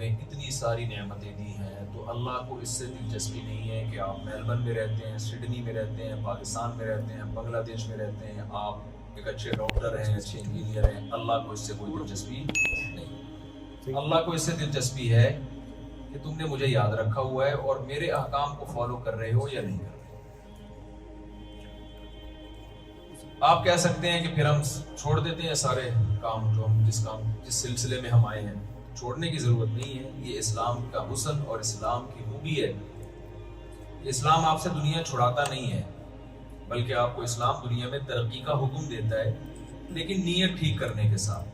ہمیں اتنی ساری نعمتیں دی ہیں، تو اللہ کو اس سے دلچسپی نہیں ہے کہ آپ میلبرن میں رہتے ہیں، سڈنی میں رہتے ہیں، پاکستان میں رہتے ہیں، بنگلہ دیش میں رہتے ہیں، آپ ایک اچھے ڈاکٹر ہیں، اچھے انجینئر ہیں، اللہ کو اس سے کوئی دلچسپی نہیں۔ اللہ کو اس سے دلچسپی ہے کہ تم نے مجھے یاد رکھا ہوا ہے اور میرے احکام کو فالو کر رہے ہو یا نہیں کر رہے۔ آپ کہہ سکتے ہیں کہ پھر ہم چھوڑ دیتے ہیں سارے کام جو ہم جس سلسلے میں ہم آئے ہیں۔ چھوڑنے کی ضرورت نہیں ہے، یہ اسلام کا حسن اور اسلام کی خوبی ہے۔ اسلام آپ سے دنیا چھڑاتا نہیں ہے، بلکہ آپ کو اسلام دنیا میں ترقی کا حکم دیتا ہے، لیکن نیت ٹھیک کرنے کے ساتھ۔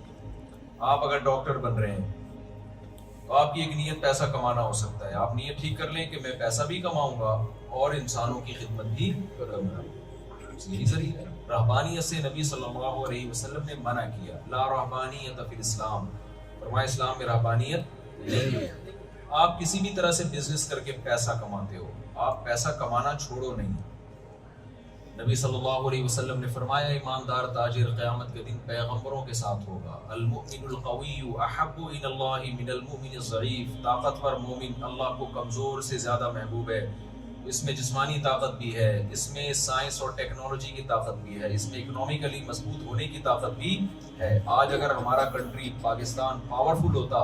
آپ اگر ڈاکٹر بن رہے ہیں تو آپ کی ایک نیت پیسہ کمانا ہو سکتا ہے، آپ نیت ٹھیک کر لیں کہ میں پیسہ بھی کماؤں گا اور انسانوں کی خدمت بھی کروں گا۔ یہی ذریعہ ہے۔ رہبانیت سے نبی صلی اللہ علیہ وسلم نے منع کیا، لا رہبانیت فی الاسلام، فرمایا اسلام میں رہبانیت نہیں ہے۔ آپ کسی بھی طرح سے بزنس کر کے پیسہ کماتے ہو، آپ پیسہ کمانا چھوڑو نہیں۔ نبی صلی اللہ علیہ وسلم نے فرمایا ایماندار تاجر قیامت کے دن پیغمبروں کے ساتھ ہوگا۔ المؤمن القوی احب الی اللہ من المؤمن الضعیف، طاقتور مومن اللہ کو کمزور سے زیادہ محبوب ہے۔ اس میں جسمانی طاقت بھی ہے، اس میں سائنس اور ٹیکنالوجی کی طاقت بھی ہے، اس میں اکنومیکلی مضبوط ہونے کی طاقت بھی ہے۔ آج اگر ہمارا کنٹری پاکستان پاورفل ہوتا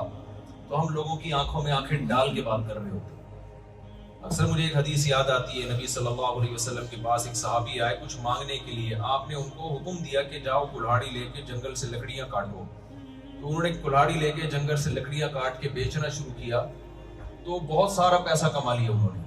تو ہم لوگوں کی آنکھوں میں آنکھیں ڈال کے بات کر رہے ہوتے۔ اکثر مجھے ایک حدیث یاد آتی ہے، نبی صلی اللہ علیہ وسلم کے پاس ایک صحابی آئے کچھ مانگنے کے لیے، آپ نے ان کو حکم دیا کہ جاؤ کلہاڑی لے کے جنگل سے لکڑیاں کاٹو۔ تو انہوں نے کلہاڑی لے کے جنگل سے لکڑیاں کاٹ کے بیچنا شروع کیا، تو بہت سارا پیسہ کما لیا انہوں نے۔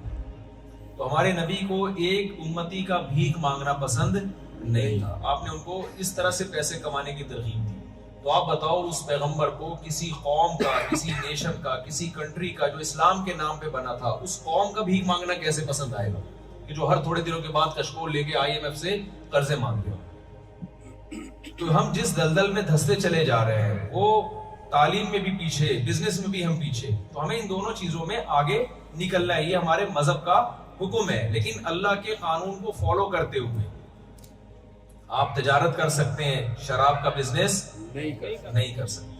تو ہمارے نبی کو ایک امتی کا بھیک مانگنا پسند نہیں تھا، آپ نے ان کو اس طرح سے پیسے کمانے کی ترغیب دی۔ تو آپ بتاؤ اس پیغمبر کو کسی قوم کا، کسی نیشن کا، کسی کنٹری کا جو اسلام کے نام پہ بنا تھا، اس قوم کا بھیک مانگنا کیسے پسند آئے گا کہ جو ہر تھوڑے دنوں کے بعد کشکول لے کے IMF سے قرضے مانگ رہے ہو۔ تو ہم جس دلدل میں دھستے چلے جا رہے ہیں، وہ تعلیم میں بھی پیچھے، بزنس میں بھی ہم پیچھے، تو ہمیں ان دونوں چیزوں میں آگے نکلنا ہے۔ یہ ہمارے مذہب کا حکم ہے، لیکن اللہ کے قانون کو فالو کرتے ہوئے۔ آپ تجارت کر سکتے ہیں، شراب کا بزنس نہیں کر سکتے۔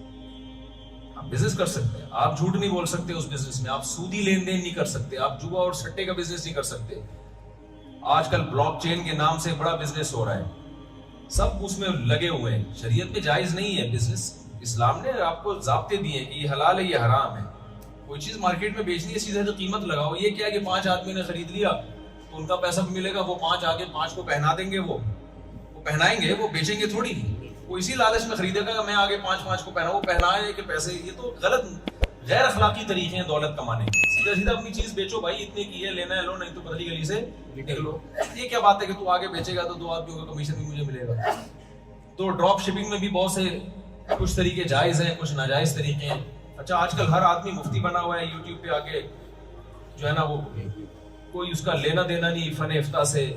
آپ بزنس کر سکتے ہیں، آپ جھوٹ نہیں بول سکتے اس بزنس میں، آپ سودی لین دین نہیں کر سکتے، آپ جوا اور سٹے کا بزنس نہیں کر سکتے۔ آج کل بلاک چین کے نام سے بڑا بزنس ہو رہا ہے، سب اس میں لگے ہوئے ہیں۔ شریعت میں جائز نہیں ہے بزنس، اسلام نے آپ کو ضابطے دیے کہ یہ حلال ہے یہ حرام ہے۔ کوئی چیز مارکیٹ میں بیچنی ہے سیدھا تو قیمت لگاؤ۔ یہ کیا کہ 5 آدمی نے خرید لیا تو ان کا پیسہ بھی ملے گا، وہ 5 آگے 5 کو پہنا دیں گے، وہ پہنائیں گے، وہ بیچیں گے تھوڑی۔ وہ اسی لالچ میں خریدے گا کہ میں آگے 5 کو پہنا، وہ پہنائے کہ پیسے۔ یہ تو غلط غیر اخلاقی طریقے ہیں دولت کمانے کے۔ سیدھا سیدھا اپنی چیز بیچو بھائی، اتنے کی ہے، لینا ہے لو، نہیں تو پتلی گلی سے نکلو۔ یہ کیا بات ہے کہ تو آگے بیچے گا تو 2 آدمیوں کا کمیشن بھی مجھے ملے گا۔ تو ڈراپ شپنگ میں بھی بہت سے کچھ طریقے جائز ہیں، کچھ ناجائز طریقے ہیں۔ اچھا آج کل ہر آدمی مفتی بنا ہوا ہے، یوٹیوب پہ آگے جو ہے نا وہ کوئی اس کا لینا دینا نہیں فن افتاء سے۔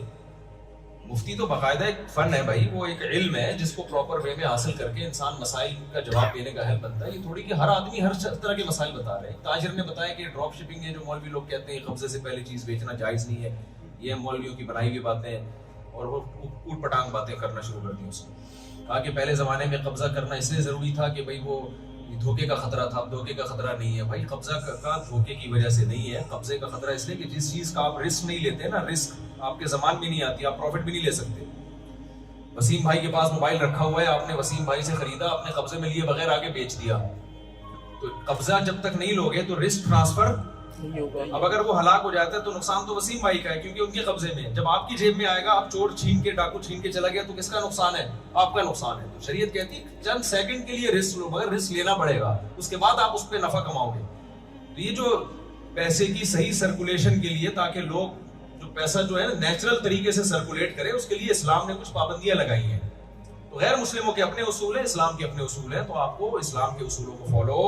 مفتی تو باقاعدہ ایک فن ہے بھائی، وہ ایک علم ہے جس کو پراپر وے میں حاصل کر کے انسان مسائل کا جواب دینے کا اہل بنتا ہے۔ یہ تھوڑی کہ ہر آدمی ہر طرح کے مسائل بتا رہے ہیں۔ تاجر نے بتایا کہ ڈراپ شپنگ ہے، جو مولوی لوگ کہتے ہیں قبضے سے پہلے چیز بیچنا جائز نہیں ہے، یہ مولویوں کی بنائی ہوئی باتیں ہیں، اور وہ اوٹ پٹانگ باتیں کرنا شروع کر دی اس نے۔ کہا کہ پہلے زمانے میں قبضہ کرنا اس لیے ضروری تھا کہ بھائی وہ دھوکے کا خطرہ تھا، اب دھوکے کا خطرہ نہیں ہے۔ بھائی قبضہ کا دھوکے کی وجہ سے نہیں ہے، قبضے کا خطرہ اس لیے کہ جس چیز کا آپ رسک نہیں لیتے نا، رسک آپ کے زمان میں نہیں آتی، آپ پروفٹ بھی نہیں لے سکتے۔ وسیم بھائی کے پاس موبائل رکھا ہوا ہے، آپ نے وسیم بھائی سے خریدا، آپ نے قبضے میں لیے بغیر آگے بیچ دیا، تو قبضہ جب تک نہیں لوگے تو رسک ٹرانسفر نہیں ہوگا۔ اب اگر وہ ہلاک ہو جاتا ہے تو نقصان تو وسیم بھائی کا ہے کیونکہ ان کے قبضے میں۔ جب آپ کی جیب میں آئے گا، آپ چور چھین کے ڈاکو چھین کے چلا گیا تو کس کا نقصان ہے؟ آپ کا نقصان ہے۔ تو شریعت کہتی ہے چند سیکنڈ کے لیے رسک لو، مگر رسک لینا پڑے گا، اس کے بعد آپ اس پہ نفع کماؤ گے۔ تو یہ جو پیسے کی صحیح سرکولیشن کے لیے، تاکہ لوگ جو پیسہ جو ہے نیچرل طریقے سے سرکولیٹ کرے، اس کے لیے اسلام نے کچھ پابندیاں لگائی ہیں۔ تو غیر مسلموں کے اپنے اصول ہیں، اسلام کے اپنے اصول ہیں، تو آپ کو اسلام کے اصولوں کو فالو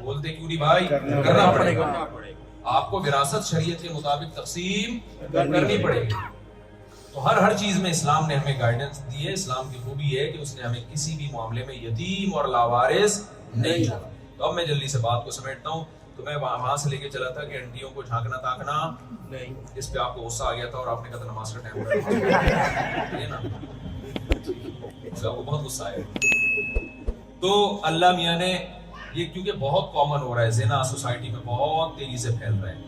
بولتے کیوں نہیں بھائی کرنا پڑے گا۔ آپ کو وراثت شریعت کے مطابق تقسیم کرنی پڑے گی۔ تو ہر چیز میں اسلام نے ہمیں گائیڈنس دی ہے۔ اسلام کی خوبی ہے کہ اس نے ہمیں کسی بھی معاملے میں یتیم اور لاوارث نہیں چھوڑا۔ تو اب میں جلدی سے بات کو سمیٹتا ہوں۔ تو میں وہاں سے لے کے چلا تھا کہ انٹیوں کو جھانکنا تاکنا نہیں، اس پہ آپ کو غصہ آ گیا تھا اور آپ نے کہا نماز کا ٹائم ہو رہا ہے نا، آپ کو بہت غصہ آیا۔ تو اللہ میاں نے یہ کیونکہ بہت کامن ہو رہا ہے، زنا سوسائٹی میں بہت تیزی سے پھیل رہا ہے.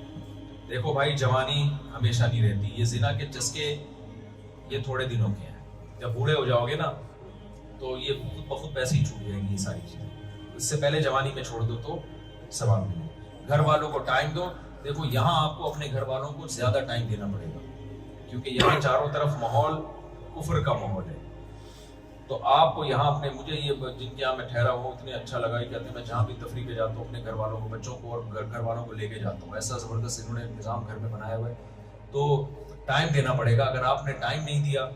دیکھو بھائی، جوانی ہمیشہ نہیں رہتی، یہ زنا کے چسکے یہ تھوڑے دنوں کے ہیں. جب بوڑھے ہو جاؤ گے نا تو یہ خود بخود ویسے ہی چھوٹ جائیں گی یہ ساری چیزیں. اس سے پہلے جوانی میں چھوڑ دو تو ثواب ملے. گھر والوں کو ٹائم دو. دیکھو یہاں آپ کو اپنے گھر والوں کو زیادہ ٹائم دینا پڑے گا کیونکہ یہاں چاروں طرف ماحول کفر کا ماحول ہے. تو آپ کو یہاں اپنے، مجھے یہ جن کے یہاں میں ٹھہرا ہوں اتنے اچھا لگا ہے، کہتے ہیں میں جہاں بھی تفریح پہ جاتا ہوں اپنے گھر والوں کو، بچوں کو اور گھر والوں کو لے کے جاتا ہوں. ایسا زبردست انہوں نے نظام گھر میں بنایا ہوا ہے. تو ٹائم دینا پڑے گا. اگر آپ نے ٹائم نہیں دیا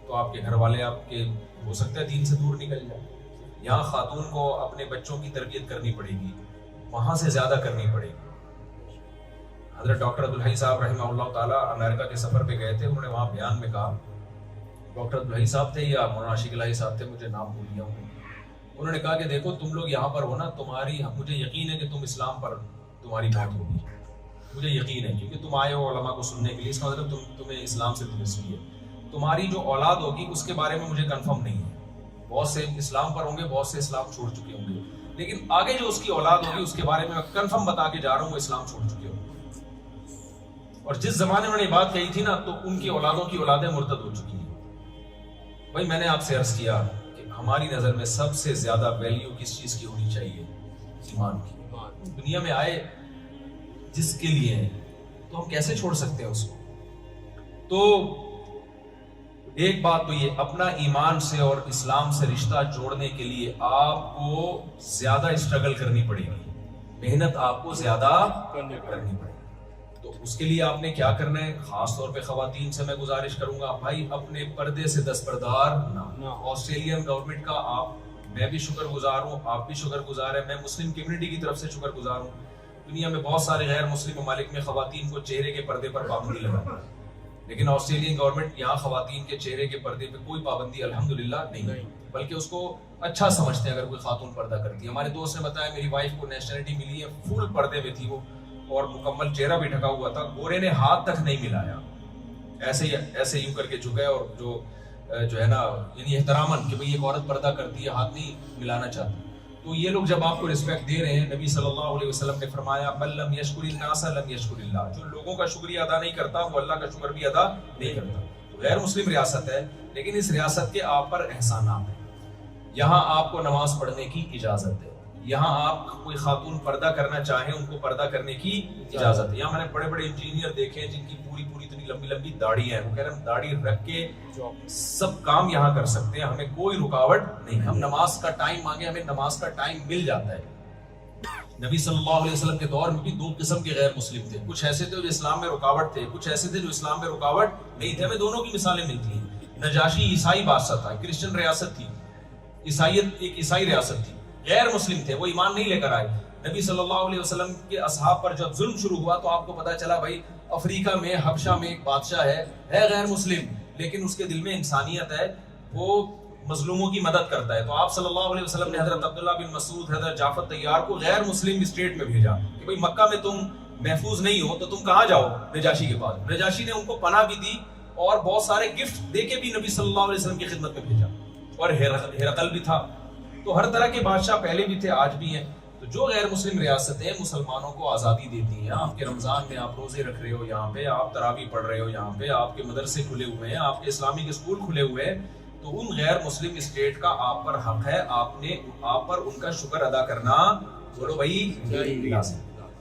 تو آپ کے گھر والے آپ کے ہو سکتا ہے دین سے دور نکل جائے. یہاں خاتون کو اپنے بچوں کی تربیت کرنی پڑے گی، وہاں سے زیادہ کرنی پڑے گی. حضرت ڈاکٹر عبدالحی صاحب رحمہ اللہ تعالیٰ امریکہ کے سفر پہ گئے تھے. انہوں نے وہاں بیان میں کہا، ڈاکٹر عبدالحی صاحب تھے یا مولانا عاشق الہی صاحب تھے، مجھے نام بھول گیا ہوں. انہوں نے کہا کہ دیکھو تم لوگ یہاں پر ہو نا، مجھے یقین ہے کہ تم اسلام پر تمہاری موت ہوگی. مجھے یقین ہے کیونکہ تم آئے ہو علماء کو سننے کے لیے، اس کا مطلب تمہیں اسلام سے دلچسپی ہے. تمہاری جو اولاد ہوگی اس کے بارے میں مجھے کنفرم نہیں ہے. بہت سے اسلام پر ہوں گے، بہت سے اسلام چھوڑ چکے ہوں گے، لیکن آگے جو اس کی اولاد ہوگی اس کے بارے میں کنفرم بتا کے جا رہا ہوں وہ اسلام چھوڑ چکے ہوں گے. اور جس زمانے میں انہوں نے بات کہی تھی نا تو ان کی اولادوں کی اولادیں مرتد ہو چکی ہیں. بھائی میں نے آپ سے عرض کیا کہ ہماری نظر میں سب سے زیادہ ویلیو کس چیز کی ہونی چاہیے؟ ایمان کی. دنیا میں آئے جس کے لیے ہیں تو ہم کیسے چھوڑ سکتے ہیں اس کو؟ تو ایک بات تو یہ، اپنا ایمان سے اور اسلام سے رشتہ جوڑنے کے لیے آپ کو زیادہ اسٹرگل کرنی پڑے گی، محنت آپ کو زیادہ کرنی پڑے گی. تو اس کے لیے آپ نے کیا کرنا ہے؟ خاص طور پہ خواتین سے میں گزارش کروں گا، بھائی اپنے پردے سے دستبردار نہ. آسٹریلین گورنمنٹ کا میں بھی شکر گزار ہوں، آپ بھی شکر گزار ہیں، میں مسلم کمیونٹی کی طرف سے شکر گزار ہوں. دنیا میں بہت سارے غیر مسلم ممالک میں خواتین کو چہرے کے پردے پر پابندی لگا، لیکن آسٹریلین گورنمنٹ یہاں خواتین کے چہرے کے پردے پہ کوئی پابندی الحمدللہ نہیں، بلکہ اس کو اچھا سمجھتے ہیں اگر کوئی خاتون پردہ کرتی ہے. ہمارے دوست نے بتایا میری وائف کو نیشنلٹی ملی ہے، فل پردے میں تھی وہ اور مکمل چہرہ بھی ڈھکا ہوا تھا، گورے نے ہاتھ تک نہیں ملایا، ایسے یوں کر کے جھکا اور جو ہے نا یعنی احتراماً کہ بھئی ایک عورت پردہ کرتی ہے ہاتھ نہیں ملانا چاہتی. تو یہ لوگ جب آپ کو رسپیکٹ دے رہے ہیں، نبی صلی اللہ علیہ وسلم نے فرمایا من لم یشکر الناس لم یشکر اللہ، جو لوگوں کا شکریہ ادا نہیں کرتا وہ اللہ کا شکر بھی ادا نہیں کرتا. تو غیر مسلم ریاست ہے لیکن اس ریاست کے آپ پر احسانات ہیں. یہاں آپ کو نماز پڑھنے کی اجازت ہے، یہاں آپ کوئی خاتون پردہ کرنا چاہیں ان کو پردہ کرنے کی اجازت ہے. یہاں میں نے بڑے بڑے انجینئر دیکھے ہیں جن کی پوری اتنی لمبی لمبی داڑھی ہیں، وہ کہہ رہے ہیں داڑھی رکھ کے سب کام یہاں کر سکتے ہیں، ہمیں کوئی رکاوٹ نہیں. ہم نماز کا ٹائم مانگے ہمیں نماز کا ٹائم مل جاتا ہے. نبی صلی اللہ علیہ وسلم کے دور میں بھی دو قسم کے غیر مسلم تھے، کچھ ایسے تھے جو اسلام میں رکاوٹ تھے، کچھ ایسے تھے جو اسلام میں رکاوٹ نہیں تھے. ہمیں دونوں کی مثالیں ملتی ہیں. نجاشی عیسائی بادشاہ تھا، کرسچن ریاست تھی، عیسائیت ایک عیسائی ریاست تھی، غیر مسلم تھے، وہ ایمان نہیں لے کر آئے. نبی صلی اللہ علیہ وسلم کے اصحاب پر جب ظلم شروع ہوا تو آپ کو پتا چلا بھائی افریقہ میں حبشہ میں ایک بادشاہ ہے غیر مسلم لیکن اس کے دل میں انسانیت ہے، وہ مظلوموں کی مدد کرتا ہے. تو آپ صلی اللہ علیہ وسلم نے حضرت عبداللہ بن مسعود، حضرت جعفر طیار کو غیر مسلم اسٹیٹ میں بھیجا کہ بھئی مکہ میں تم محفوظ نہیں ہو تو تم کہاں جاؤ؟ نجاشی کے پاس. نجاشی نے ان کو پناہ بھی دی اور بہت سارے گفٹ دے کے بھی نبی صلی اللہ علیہ وسلم کی خدمت میں بھیجا. اور ہرقل بھی تھا. تو ہر طرح کے بادشاہ پہلے بھی تھے، آج بھی ہیں. تو جو غیر مسلم ریاستیں مسلمانوں کو آزادی دیتی ہیں، آپ کے رمضان میں آپ روزے رکھ رہے ہو، یہاں پہ آپ تراویح پڑھ رہے ہو، یہاں پہ آپ کے مدرسے کھلے ہوئے ہیں، آپ کے اسلامی کے اسکول کھلے ہوئے ہیں، تو ان غیر مسلم اسٹیٹ کا آپ پر حق ہے، آپ پر ان کا شکر ادا کرنا. بولو بھائی،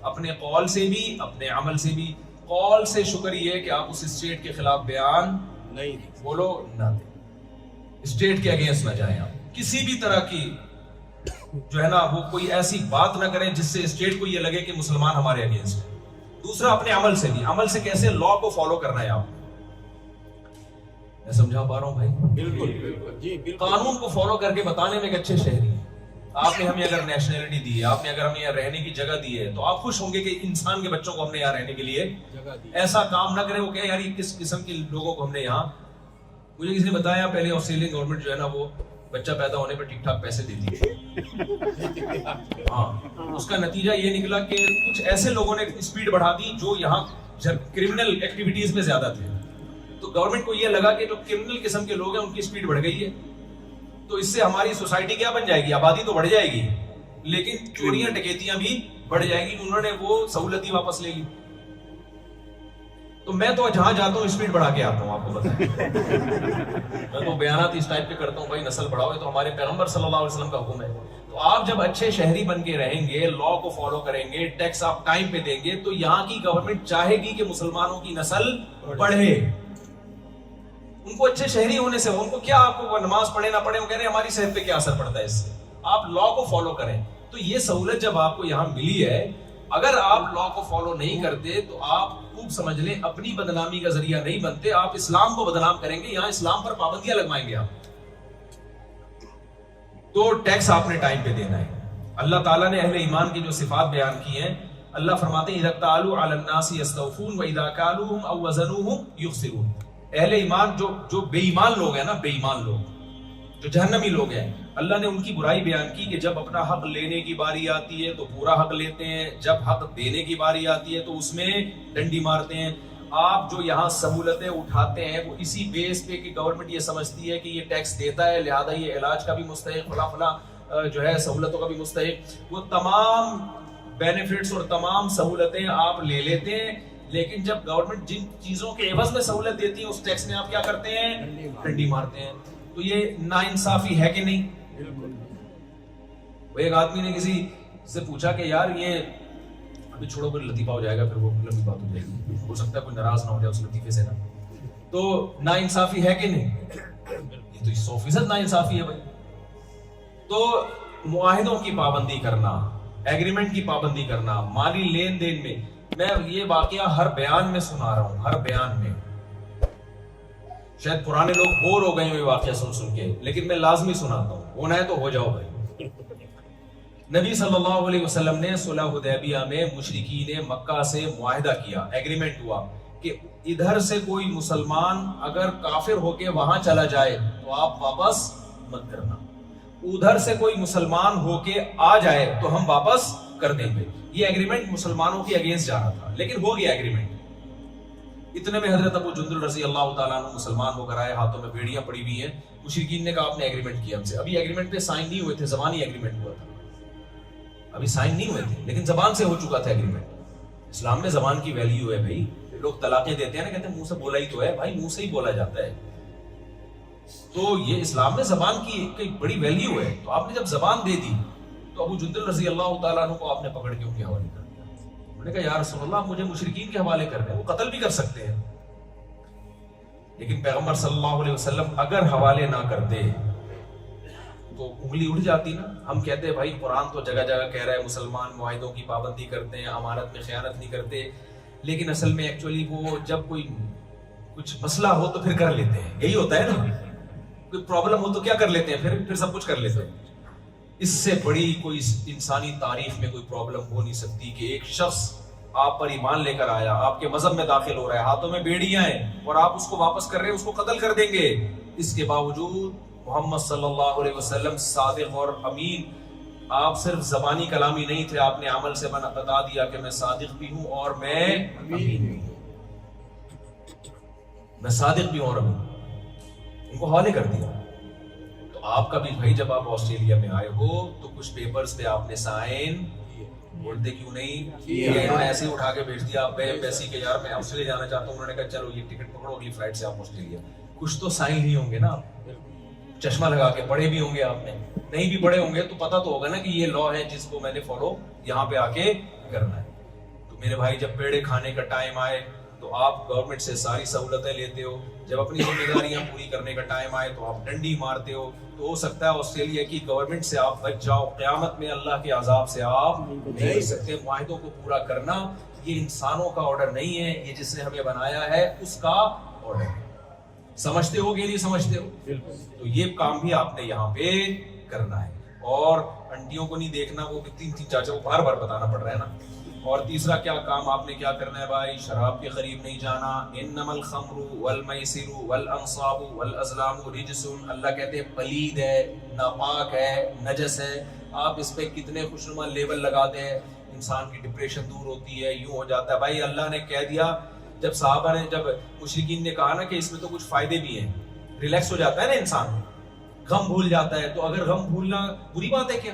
اپنے قول سے بھی اپنے عمل سے بھی. قول سے شکر یہ ہے کہ آپ اس اسٹیٹ کے خلاف بیان نہیں بولو نہ دیں، اسٹیٹ کے اگینسٹ نہ جائیں، آپ کسی بھی طرح کی جو ہے نا وہ کوئی ایسی بات نہ کریں جس سے اسٹیٹ کو یہ لگے کہ مسلمان ہمارے اگینسٹ ہے. دوسرا اپنے عمل سے بھی، عمل سے کیسے؟ لا کو فالو کرنا ہے. آپ میں سمجھا پا رہا ہوں بھائی؟ بالکل جی، قانون کو فالو کر کے بتانے میں ایک اچھے شہری ہیں. آپ نے ہمیں اگر نیشنلٹی دی ہے، آپ نے اگر ہمیں یہاں رہنے کی جگہ دی ہے تو آپ خوش ہوں گے کہ انسان کے بچوں کو ہم نے یہاں رہنے کے لیے جگہ دی. ایسا کام نہ کریں وہ کہ یار یہ کس قسم کے لوگوں کو ہم نے یہاں. مجھے کسی نے بتایا پہلے آسٹریلین گورنمنٹ جو ہے نا وہ بچہ پیدا ہونے پر ٹھیک ٹھاک پیسے دیتی ہے. ہاں، اس کا نتیجہ یہ نکلا کہ کچھ ایسے لوگوں نے اسپیڈ بڑھا دی جو یہاں کرمنل ایکٹیویٹیز میں زیادہ تھے. تو گورنمنٹ کو یہ لگا کہ جو کرمنل قسم کے لوگ ہیں ان کی اسپیڈ بڑھ گئی ہے، تو اس سے ہماری سوسائٹی کیا بن جائے گی؟ آبادی تو بڑھ جائے گی. لیکن چوریاں ڈکیتیاں بھی بڑھ جائیں گی، انہوں نے وہ سہولت ہی واپس لے لی. تو میں تو جہاں جاتا ہوں اسپیڈ بڑھا کے آتا ہوں، آپ کو بتائیں. میں تو بیانات اس ٹائپ کے کرتا ہوں، بھائی نسل بڑھاؤ، تو ہمارے پیغمبر صلی اللہ علیہ وسلم کا حکم ہے. تو آپ جب اچھے شہری بن کے رہیں گے، لا کو فالو کریں گے، ٹیکس آپ ٹائم پہ دیں گے، تو یہاں کی گورنمنٹ چاہے گی کہ مسلمانوں کی نسل بڑھے. ان کو اچھے شہری ہونے سے، ان کو کیا، آپ کو نماز پڑھے نہ پڑھے، وہ کہہ رہے ہیں ہماری صحت پہ کیا اثر پڑتا ہے اس سے. آپ لا کو فالو کریں. تو یہ سہولت جب آپ کو یہاں ملی ہے، اگر آپ لا کو فالو نہیں کرتے تو آپ خوب سمجھ لیں اپنی بدنامی کا ذریعہ نہیں بنتے، آپ اسلام کو بدنام کریں گے. یہاں اسلام پر پابندیاں لگوائیں گے آپ. تو ٹیکس آپ نے ٹائم پہ دینا ہے. اللہ تعالیٰ نے اہل ایمان کی جو صفات بیان کی ہیں، اللہ فرماتے ہیں اذا اکتالوا علی الناس یستوفون واذا کالوهم او وزنوهم یخسرون. اہل ایمان جو بے ایمان لوگ ہیں نا، بے ایمان لوگ جو جہنمی لوگ ہیں، اللہ نے ان کی برائی بیان کی کہ جب اپنا حق لینے کی باری آتی ہے تو پورا حق لیتے ہیں، جب حق دینے کی باری آتی ہے تو اس میں ڈنڈی مارتے ہیں. آپ جو یہاں سہولتیں اٹھاتے ہیں وہ اسی بیس پہ کہ گورنمنٹ یہ سمجھتی ہے کہ یہ ٹیکس دیتا ہے لہذا یہ علاج کا بھی مستحق، فلاں فلاں جو ہے سہولتوں کا بھی مستحق. وہ تمام بینیفٹس اور تمام سہولتیں آپ لے لیتے ہیں، لیکن جب گورنمنٹ جن چیزوں کے عوض میں سہولت دیتی ہے اس ٹیکس میں آپ کیا کرتے ہیں؟ ڈنڈی مارتے ہیں. تو یہ ناانصافی ہے کہ نہیں؟ وہ ایک آدمی نے کسی سے پوچھا کہ یار یہ ابھی چھوڑو، پھر لطیفہ ہو جائے گا، پھر وہ لمبی بات ہو جائے گی، ہو سکتا ہے کوئی ناراض نہ ہو جائے اس لطیفے سے نا. تو ناانصافی ہے کہ نہیں؟ یہ تو 100% ناانصافی ہے بھائی. تو معاہدوں کی پابندی کرنا، ایگریمنٹ کی پابندی کرنا، مالی لین دین میں، میں یہ واقعہ ہر بیان میں سنا رہا ہوں، ہر بیان میں. شاید پرانے لوگ بور ہو گئے ہیں یہ واقعہ سن کے، لیکن میں لازمی سناتا ہوں، ہونا ہے تو ہو جاؤ بھائی. نبی صلی اللہ علیہ وسلم نے صلح حدیبیہ میں مشرکین مکہ سے معاہدہ کیا، ایگریمنٹ ہوا کہ ادھر سے کوئی مسلمان اگر کافر ہو کے وہاں چلا جائے تو آپ واپس مت کرنا، ادھر سے کوئی مسلمان ہو کے آ جائے تو ہم واپس کر دیں گے. یہ ایگریمنٹ مسلمانوں کے اگینسٹ جا رہا تھا، لیکن ہو گیا ایگریمنٹ. اتنے میں حضرت ابو جندل رضی اللہ تعالیٰ عنہ مسلمان ہو کر آئے، ہاتھوں میں بیڑیاں پڑی ہوئی ہیں. مشرکین نے کہا آپ نے ایگریمنٹ کیا ہم سے، ابھی ایگریمنٹ پہ سائن نہیں ہوئے تھے، زبانی ایگریمنٹ ہوا تھا، ابھی سائن نہیں ہوئے تھے لیکن زبان سے ہو چکا تھا ایگریمنٹ. اسلام میں زبان کی ویلیو ہے بھائی. لوگ طلاقیں دیتے ہیں نا، کہتے ہیں منہ سے بولا ہی تو ہے، بھائی منہ سے ہی بولا جاتا ہے. تو یہ اسلام میں زبان کی ایک بڑی ویلیو ہے. تو آپ نے جب زبان دے دی تو ابو جندل رضی اللہ تعالیٰ عنہ کو آپ نے پکڑ کے ان کے حوالے کر دیا. انہوں نے کہا یا رسول اللہ مجھے مشرکین کے حوالے کر دیں، وہ قتل بھی کر سکتے ہیں. لیکن پیغمبر صلی اللہ علیہ وسلم اگر حوالے نہ کرتے تو انگلی اٹھ جاتی نا. ہم کہتے ہیں بھائی قرآن تو جگہ جگہ کہہ رہا ہے مسلمان معاہدوں کی پابندی کرتے ہیں، امانت میں خیانت نہیں کرتے، لیکن اصل میں ایکچولی وہ جب کوئی کچھ مسئلہ ہو تو پھر کر لیتے ہیں. یہی ہوتا ہے نا، کوئی پرابلم ہو تو کیا کر لیتے ہیں، پھر سب کچھ کر لیتے ہیں. اس سے بڑی کوئی انسانی تاریخ میں کوئی پرابلم ہو نہیں سکتی کہ ایک شخص آپ پر ایمان لے کر آیا، آپ کے مذہب میں داخل ہو رہا ہے، ہاتھوں میں بیڑیاں ہیں اور آپ اس کو واپس کر رہے ہیں، اس کو قتل کر دیں گے. اس کے باوجود محمد صلی اللہ علیہ وسلم صادق اور امین، آپ صرف زبانی کلامی نہیں تھے، آپ نے عمل سے بتا دیا کہ میں صادق بھی ہوں اور میں امین بھی ہوں. میں صادق بھی ہوں اور امین، ان کو حوالے کر دیا. تو آپ کا بھی بھائی جب آپ آسٹریلیا میں آئے ہو تو کچھ پیپرز پہ آپ نے سائن بولتے کیوں نہیں؟ انہوں نے ایسے اٹھا کے بھیج دیا ایمبیسی کے یار میں آسٹریلیا جانا چاہتا ہوں. انہوں نے کہا چلو یہ ٹکٹ پکڑو اگلی فلائٹ سے آپ آسٹریلیا. کچھ تو سائن ہی ہوں گے نا، چشمہ لگا کے پڑھے بھی ہوں گے آپ نے، نہیں بھی پڑھے ہوں گے تو پتہ تو ہوگا نا کہ یہ لا ہے جس کو میں نے فالو یہاں پہ آ کے کرنا ہے. تو میرے بھائی جب پیڑے کھانے کا ٹائم آئے تو آپ گورنمنٹ سے ساری سہولتیں لیتے ہو، جب اپنی ذمہ داریاں پوری کرنے کا ٹائم آئے تو آپ ڈنڈی مارتے ہو. تو ہو سکتا ہے آسٹریلیا کی گورنمنٹ سے آپ بچ جاؤ، قیامت میں اللہ کے عذاب سے آپ نہیں بچ سکتے. معاہدوں کو پورا کرنا یہ انسانوں کا آرڈر نہیں ہے، یہ جس نے ہمیں بنایا ہے اس کا آرڈر ہے. سمجھتے ہو کہ نہیں سمجھتے ہو؟ تو یہ کام بھی آپ نے یہاں پہ کرنا ہے. اور انٹیوں کو نہیں دیکھنا، وہ تین چاچا کو بار بار بتانا پڑ رہا ہے نا. اور تیسرا کیا کام آپ نے کیا کرنا ہے بھائی؟ شراب کے قریب نہیں جانا. انما الخمر والمیسر والانصاب والازلام رجس، اللہ کہتے ہیں پلید ہے، ناپاک ہے، نجس ہے. آپ اس پہ کتنے خوشنما لیبل لگاتے ہیں، انسان کی ڈپریشن دور ہوتی ہے، یوں ہو جاتا ہے. بھائی اللہ نے کہہ دیا، جب صحابہ نے، جب مشرکین نے کہا نا کہ اس میں تو کچھ فائدے بھی ہیں، ریلیکس ہو جاتا ہے نا انسان، غم بھول جاتا ہے. تو اگر غم بھولنا بری بات ہے کیا؟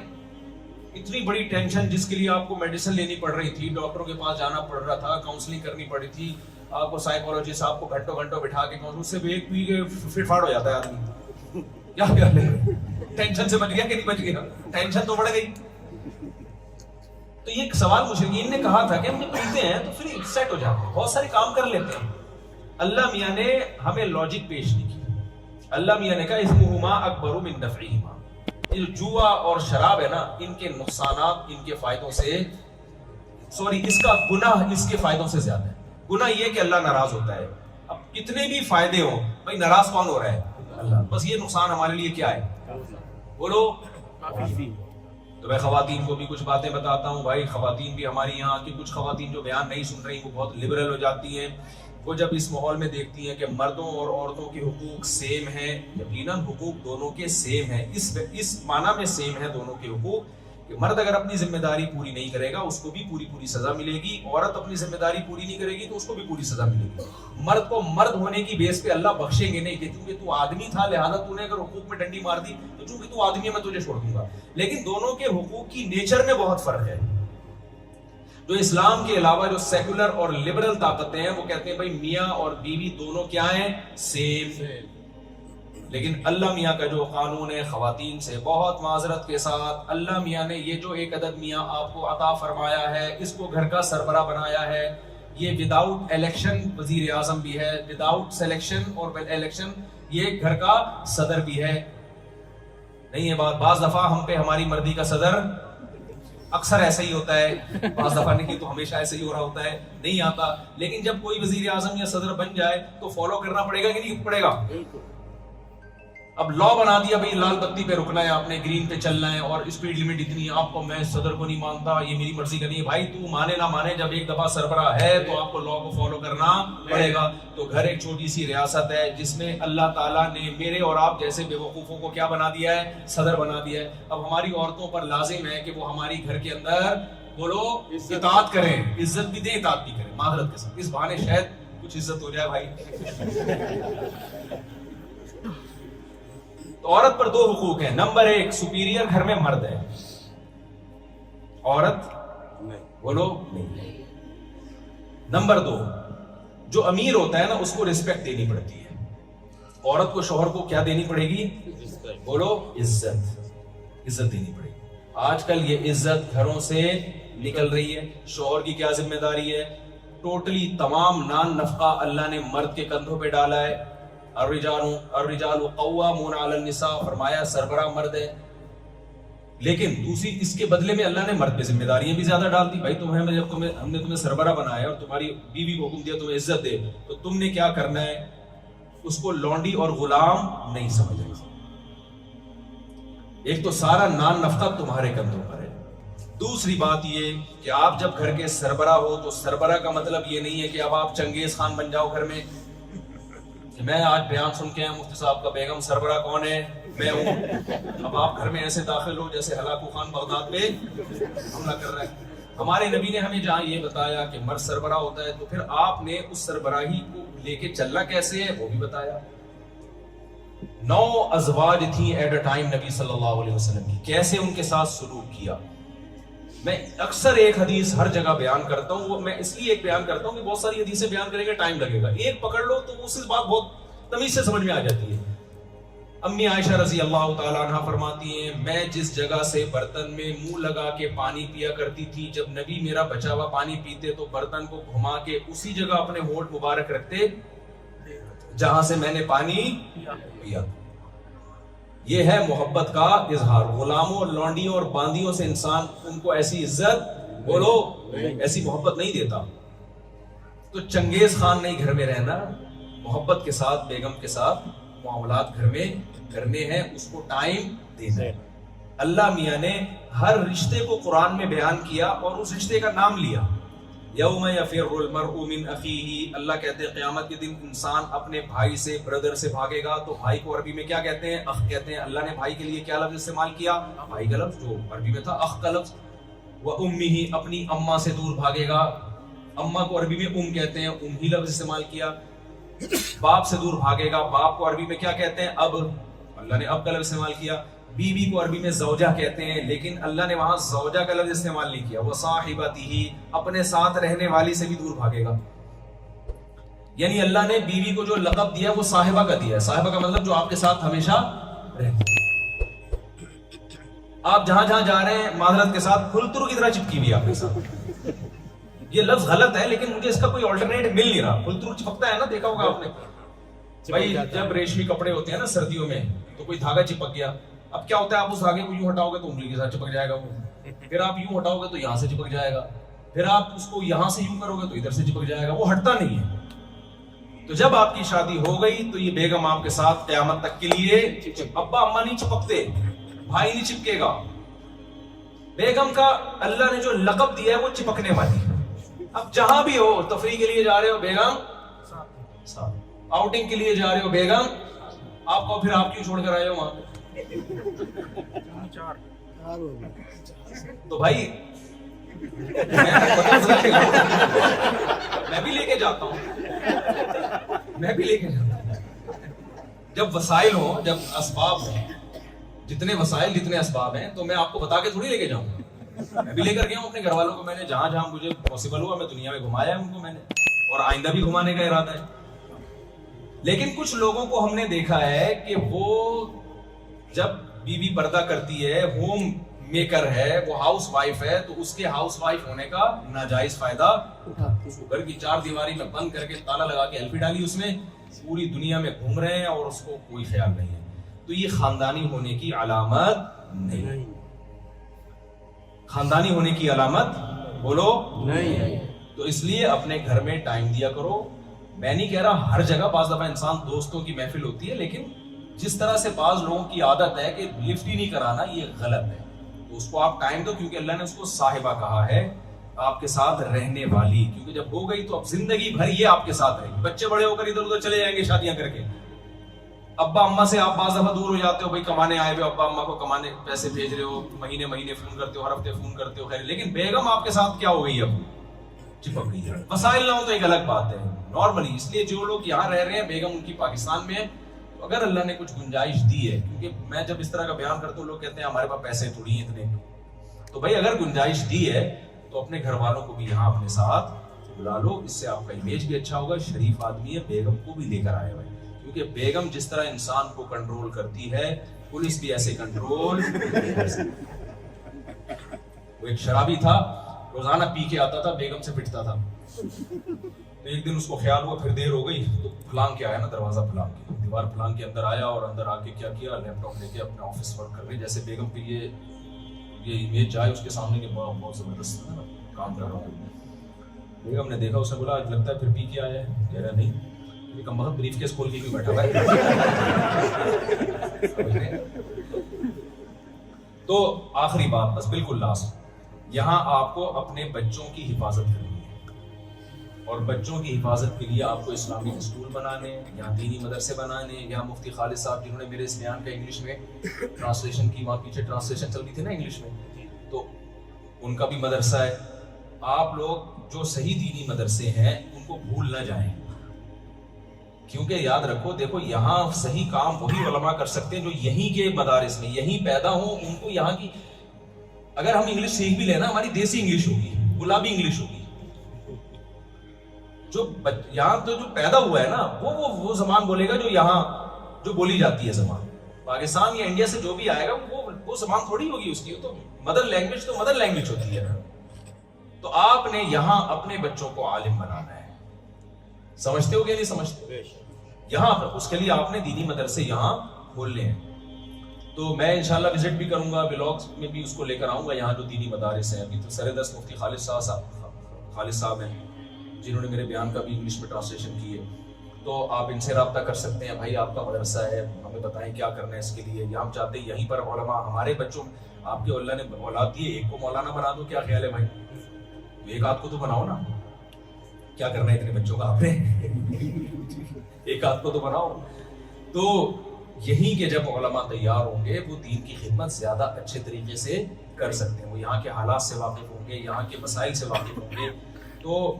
اتنی بڑی ٹینشن جس کے لیے آپ کو میڈیسن لینی پڑ رہی تھی, ڈاکٹروں کے پاس جانا پڑ رہا تھا, کاؤنسلنگ کرنی پڑی تھی, آپ کو سائیکولوجسٹ آپ کو گھنٹوں گھنٹوں بٹھا کے اس سے ایک پی کے فٹ فاٹ ہو جاتا ہے آدمی. کیا خیال ہے, ٹینشن سے بچ گیا کہ نہیں بچ گیا؟ ٹینشن تو بڑھ گئی. تو یہ سوال مشرکین نے کہا تھا کہ ہم جب پیتے ہیں تو پھر سیٹ ہو جاتے ہیں, بہت سارے کام کر لیتے ہیں. اللہ میاں نے ہمیں لاجک پیش نہیں کی. اللہ میاں نے کہا اسمہما اکبر من نفعہما, یہ جوا اور شراب ہے نا, ان کے نقصانات ان کے فائدوں سے اس کا گناہ اس کے فائدوں سے زیادہ ہے. گناہ یہ کہ اللہ ناراض ہوتا ہے. اب کتنے بھی فائدے ہوں بھائی ناراض کون ہو رہا ہے؟ اللہ. بس یہ نقصان ہمارے لیے کیا ہے بولو. تو میں خواتین کو بھی کچھ باتیں بتاتا ہوں. بھائی خواتین بھی ہماری یہاں کی کچھ خواتین جو بیان نہیں سن رہی وہ بہت لبرل ہو جاتی ہیں. وہ جب اس ماحول میں دیکھتی ہیں کہ مردوں اور عورتوں کے حقوق سیم ہیں, یقیناً حقوق دونوں کے سیم ہیں, اس معنی میں سیم ہیں دونوں کے حقوق کہ مرد اگر اپنی ذمہ داری پوری نہیں کرے گا اس کو بھی پوری سزا ملے گی, عورت اپنی ذمہ داری پوری نہیں کرے گی تو اس کو بھی پوری سزا ملے گی. مرد کو مرد ہونے کی بیس پہ اللہ بخشیں گے نہیں کہ چونکہ تو آدمی تھا لہذا تو نے اگر حقوق میں ڈنڈی مار دی تو چونکہ تو آدمی ہے میں تجھے چھوڑ دوں گا. لیکن دونوں کے حقوق کی نیچر میں بہت فرق ہے. جو اسلام کے علاوہ جو سیکولر اور لبرل طاقتیں ہیں وہ کہتے ہیں بھائی میاں اور بیوی دونوں کیا ہیں؟ سیم. لیکن اللہ میاں کا جو قانون ہے خواتین سے, بہت معذرت کے ساتھ اللہ میاں نے یہ جو ایک عدد میاں آپ کو عطا فرمایا ہے اس کو گھر کا سربراہ بنایا ہے. یہ وداؤٹ الیکشن وزیر اعظم بھی ہے, وداؤٹ سلیکشن اور الیکشن یہ گھر کا صدر بھی ہے. نہیں ہے بات, بعض دفعہ ہم پہ ہماری مرضی کا صدر اکثر ایسا ہی ہوتا ہے, بعض دفعہ نہیں تو ہمیشہ ایسا ہی ہو رہا ہوتا ہے, نہیں آتا. لیکن جب کوئی وزیر اعظم یا صدر بن جائے تو فالو کرنا پڑے گا کہ نہیں پڑے گا؟ اب لا بنا دیا بھائی لال بتی پہ رکنا ہے آپ نے, گرین پہ چلنا ہے اور اسپیڈ لمٹ اتنی ہے, آپ کو میں صدر کو نہیں مانتا, یہ میری مرضی کا نہیں ہے. بھائی تو مانے نہ مانے جب ایک دفعہ سربراہ ہے تو آپ کو لا کو فالو کرنا پڑے گا. تو گھر ایک چھوٹی سی ریاست ہے جس میں اللہ تعالیٰ نے میرے اور آپ جیسے بے وقوفوں کو کیا بنا دیا ہے؟ صدر بنا دیا ہے. اب ہماری عورتوں پر لازم ہے کہ وہ ہماری گھر کے اندر بولو اطاعت کریں, عزت بھی دیں اطاعت بھی کریں معذرت کے ساتھ. اس بہانے شاید کچھ عزت ہو جائے بھائی. عورت پر دو حقوق ہیں. نمبر ایک, سپیریئر گھر میں مرد ہے, عورت بولو نہیں. نمبر دو, جو امیر ہوتا ہے نا اس کو ریسپیکٹ دینی پڑتی ہے. عورت کو شوہر کو کیا دینی پڑے گی؟ بولو عزت دینی پڑے گی. آج کل یہ عزت گھروں سے نکل رہی ہے. شوہر کی کیا ذمہ داری ہے؟ ٹوٹلی تمام نان نفقہ اللہ نے مرد کے کندھوں پہ ڈالا ہے. الرجال قوامون علی النساء فرمایا سربراہ مرد ہے. لیکن دوسری اس کے بدلے میں اللہ نے مرد پہ ذمہ داریاں بھی زیادہ ڈال دی. بھائی جب ہم نے تمہیں سربراہ بنایا اور تمہاری بیوی کو حکم دیا تمہیں عزت دے تو تم نے کیا کرنا ہے؟ اس کو لونڈی اور غلام نہیں سمجھنا. ایک تو سارا نان نفقہ تمہارے کندھوں پر ہے. دوسری بات یہ کہ آپ جب گھر کے سربراہ ہو تو سربراہ کا مطلب یہ نہیں ہے کہ اب آپ چنگیز خان بن جاؤ گھر میں. میں آج بیان سن کے مفتی صاحب کا بیگم سربراہ کون ہے؟ میں ہوں. اب آپ گھر میں ایسے داخل ہو جیسے ہلاکو خان بغداد پہ حملہ کر رہا ہے. ہمارے نبی نے ہمیں جہاں یہ بتایا کہ مرد سربراہ ہوتا ہے تو پھر آپ نے اس سربراہی کو لے کے چلنا کیسے ہے وہ بھی بتایا. 9 ازواج تھیں ایٹ اے ٹائم نبی صلی اللہ علیہ وسلم کی, کیسے ان کے ساتھ سلوک کیا. میں اکثر ایک حدیث ہر جگہ بیان کرتا ہوں, وہ میں اس لیے ایک بیان کرتا ہوں کہ بہت ساری حدیثیں بیان کریں گے ٹائم لگے گا. ایک پکڑ لو تو اس بات بہت تمیز سے سمجھ میں آ جاتی ہے. امی عائشہ رضی اللہ تعالیٰ عنہ فرماتی ہیں میں جس جگہ سے برتن میں منہ لگا کے پانی پیا کرتی تھی, جب نبی میرا بچا ہوا پانی پیتے تو برتن کو گھما کے اسی جگہ اپنے ہونٹ مبارک رکھتے جہاں سے میں نے پانی پیا. یہ ہے محبت کا اظہار. غلاموں اور لونڈیوں اور باندیوں سے انسان ان کو ایسی عزت بولو ایسی محبت نہیں دیتا. تو چنگیز خان نہیں گھر میں رہنا, محبت کے ساتھ بیگم کے ساتھ معاملات گھر میں کرنے ہیں, اس کو ٹائم دینا ہے. اللہ میاں نے ہر رشتے کو قرآن میں بیان کیا اور اس رشتے کا نام لیا. یوم یفر المرء من اخیہ, اللہ کہتے ہیں قیامت کے دن انسان اپنے بھائی سے بردر سے بھاگے گا. تو بھائی کو عربی میں کیا کہتے ہیں؟ اخ کہتے ہیں. اللہ نے بھائی کے لیے کیا لفظ استعمال کیا؟ بھائی کا لفظ, جو عربی میں تھا اخ کا لفظ. وَأُمِّهِ, اپنی اماں سے دور بھاگے گا. اماں کو عربی میں کہتے ہیں, ہی لفظ استعمال کیا. باپ سے دور بھاگے گا, باپ کو عربی میں کیا کہتے ہیں؟ اب. اللہ نے اب کا لفظ استعمال کیا. بیوی کو عربی میں زوجہ کہتے ہیں، لیکن اللہ نے وہاں زوجہ کا لفظ استعمال نہیں کیا. وصاحبتہ، اپنے ساتھ رہنے والی سے بھی دور بھاگے گا. یعنی اللہ نے بیوی کو جو لقب دیا وہ صاحبہ کا دیا ہے. صاحبہ کا مطلب جو آپ کے ساتھ ہمیشہ رہتی ہے. آپ جہاں جہاں جا رہے ہیں معذرت کے ساتھ پھلترو کی طرح چپکی ہوئی آپ کے ساتھ. یہ لفظ غلط ہے لیکن مجھے اس کا کوئی آلٹرنیٹ مل نہیں رہا. پھلترو چپکتا ہے نا، دیکھا ہوگا آپ نے بھائی، جب ریشمی کپڑے ہوتے ہیں نا سردیوں میں تو کوئی دھاگا چپک گیا، اب کیا ہوتا ہے، آپ اس دھاگے کو یوں ہٹاؤ گے تو انگلی کے ساتھ چپک جائے گا وہ، پھر آپ یوں ہٹاؤ گے تو یہاں سے چپک جائے گا، پھر آپ اس کو یہاں سے یوں کرو گے تو ادھر سے چپک جائے گا، وہ ہٹتا نہیں ہے. تو جب آپ کی شادی ہو گئی تو یہ بیگم آپ کے ساتھ قیامت تک کے لیے، ابا اما نہیں چپکتے، بھائی نہیں چپکے گا. بیگم کا اللہ نے جو لقب دیا ہے وہ چپکنے والی. اب جہاں بھی ہو، تفریح کے لیے جا رہے ہو بیگم ساتھ، آؤٹنگ کے لیے جا رہے ہو بیگم، آپ کو پھر آپ کیوں چھوڑ کر آئے ہو وہاں پہ؟ تو بھائی میں بھی لے کے جاتا ہوں، میں بھی لے کے جاتا ہوں. جب وسائل ہوں، جب اسباب ہوں، جتنے وسائل جتنے اسباب ہیں، تو میں آپ کو بتا کے تھوڑی لے کے جاؤں. میں بھی لے کر گیا ہوں اپنے گھر والوں کو، میں نے جہاں جہاں مجھے پاسبل ہوا میں دنیا میں گھمایا ہے ان کو میں نے، اور آئندہ بھی گھمانے کا ارادہ ہے. لیکن کچھ لوگوں کو ہم نے دیکھا ہے کہ وہ جب بیوی پردہ کرتی ہے، ہوم میکر ہے، وہ ہاؤس وائف ہے، تو اس کے ہاؤس وائف ہونے کا ناجائز فائدہ اس کو گھر کی چار دیواری میں بند کر کے تالا لگا کے ایلفی ڈالی اس میں، پوری دنیا میں گھوم رہے ہیں اور اس کو کوئی خیال نہیں ہے. تو یہ خاندانی ہونے کی علامت نہیں. خاندانی ہونے کی علامت بولو نہیں. تو اس لیے اپنے گھر میں ٹائم دیا کرو. میں نہیں کہہ رہا ہر جگہ، بعض دفعہ انسان دوستوں کی محفل ہوتی ہے، لیکن جس طرح سے بعض لوگوں کی عادت ہے کہ لفٹ ہی نہیں کرانا، یہ غلط ہے. تو اس کو آپ ٹائم دو، کیونکہ اللہ نے اس کو صاحبہ کہا ہے، آپ کے ساتھ رہنے والی. کیونکہ جب ہو گئی تو اب زندگی بھر یہ آپ کے ساتھ رہے گی. بچے بڑے ہو کر ادھر ادھر چلے جائیں گے شادیاں کر کے. ابا اما سے آپ بعض دفعہ دور ہو جاتے ہو، بھائی کمانے آئے ہوئے ابا اما کو کمانے پیسے بھیج رہے ہو، مہینے مہینے فون کرتے ہو، ہر ہفتے فون کرتے ہو، خیر. لیکن بیگم آپ کے ساتھ کیا ہو گئی، اب چپک گئی ہے. مسائل نہ ہو تو ایک الگ بات ہے نارملی. اس لیے جو لوگ یہاں رہ رہے ہیں، بیگم ان کی پاکستان میں ہے، اگر اللہ نے کچھ گنجائش دی ہے، کیونکہ میں جب اس طرح کا بیان کرتا ہوں لوگ کہتے ہیں ہمارے پاس پیسے تھوڑی ہیں اتنے، تو بھائی اگر گنجائش دی ہے تو اپنے گھر والوں کو بھی یہاں اپنے ساتھ بلا لو. اس سے آپ کا امیج بھی اچھا ہوگا. شریف آدمی ہے، بیگم کو بھی لے کر آئے ہوئے، کیونکہ بیگم جس طرح انسان کو کنٹرول کرتی ہے، پولیس بھی ایسے کنٹرول کر سکتی. وہ ایک شرابی تھا، روزانہ پی کے آتا تھا، بیگم سے پٹتا تھا. تو ایک دن اس کو خیال ہوا پھر دیر ہو گئی تو پھلانگ کے آیا نا، دروازہ پھلانگ کے، دیوار پھلانگ کے اندر آیا، اور اندر آ کے کیا کیا، لیپ ٹاپ لے کے اپنا آفس ورک کر رہے. جیسے بیگم پہ یہ امیج جائے اس کے سامنے کہ بہت زبردست کام کر رہا ہوں. بیگم نے دیکھا، اس نے بولا آج لگتا ہے پھر پی کے آیا ہے. کہہ رہا نہیں، کم وقت بریف کیس کھول کے کیوں بیٹھا ہوا ہے. تو آخری بات، بس بالکل لاسٹ، یہاں آپ کو اپنے بچوں کی حفاظت کرنی ہے، اور بچوں کی حفاظت کے لیے آپ کو اسلامک اسکول بنانے، یا دینی مدرسے بنانے. یا مفتی خالد صاحب جنہوں نے میرے اس بیان کا انگلش میں ٹرانسلیشن کی، وہاں پیچھے ٹرانسلیشن چل رہی تھی نا انگلش میں، تو ان کا بھی مدرسہ ہے. آپ لوگ جو صحیح دینی مدرسے ہیں ان کو بھول نہ جائیں، کیونکہ یاد رکھو، دیکھو یہاں صحیح کام وہی علماء کر سکتے ہیں جو یہیں کے مدارس میں یہیں پیدا ہوں. ان کو یہاں کی، اگر ہم انگلش سیکھ بھی لینا، ہماری دیسی انگلش ہوگی، گلابی انگلش ہوگی. جو یہاں تو جو پیدا ہوا ہے نا، وہ زبان بولے گا جو یہاں جو بولی جاتی ہے زبان. پاکستان یا انڈیا سے جو بھی آئے گا وہ زبان تھوڑی ہوگی اس کی. تو مدر لینگویج تو مدر لینگویج ہوتی ہے. تو آپ نے یہاں اپنے بچوں کو عالم بنانا ہے. سمجھتے ہو کہ نہیں سمجھتے؟ یہاں پر اس کے لیے آپ نے دینی مدرسے یہاں کھولنے ہیں. تو میں انشاءاللہ وزٹ بھی کروں گا، ولاگز میں بھی اس کو لے کر آؤں گا یہاں جو دینی مدارس ہیں. ابھی تو سردست مفتی خالد صاحب ہیں جنہوں نے میرے بیان کا بھی انگلش میں ٹرانسلیشن کی ہے. تو آپ ان سے رابطہ کر سکتے ہیں، بھائی آپ کا مدرسہ ہے، ہمیں بتائیں کیا کرنا ہے اس کے لیے. یا ہم چاہتے ہیں یہیں پر علماء ہمارے بچوں، آپ کے اللہ نے اولاد دی ہے، ایک کو مولانا بنا دو، کیا خیال ہے بھائی؟ ایک آدھ کو تو بناؤ نا. کیا کرنا ہے اتنے بچوں کا آپ نے؟ ایک آدھ کو تو بناؤ. تو یہیں کے جب علماء تیار ہوں گے، وہ دین کی خدمت زیادہ اچھے طریقے سے کر سکتے ہیں. وہ یہاں کے حالات سے واقف ہوں گے، یہاں کے مسائل سے واقف ہوں گے. تو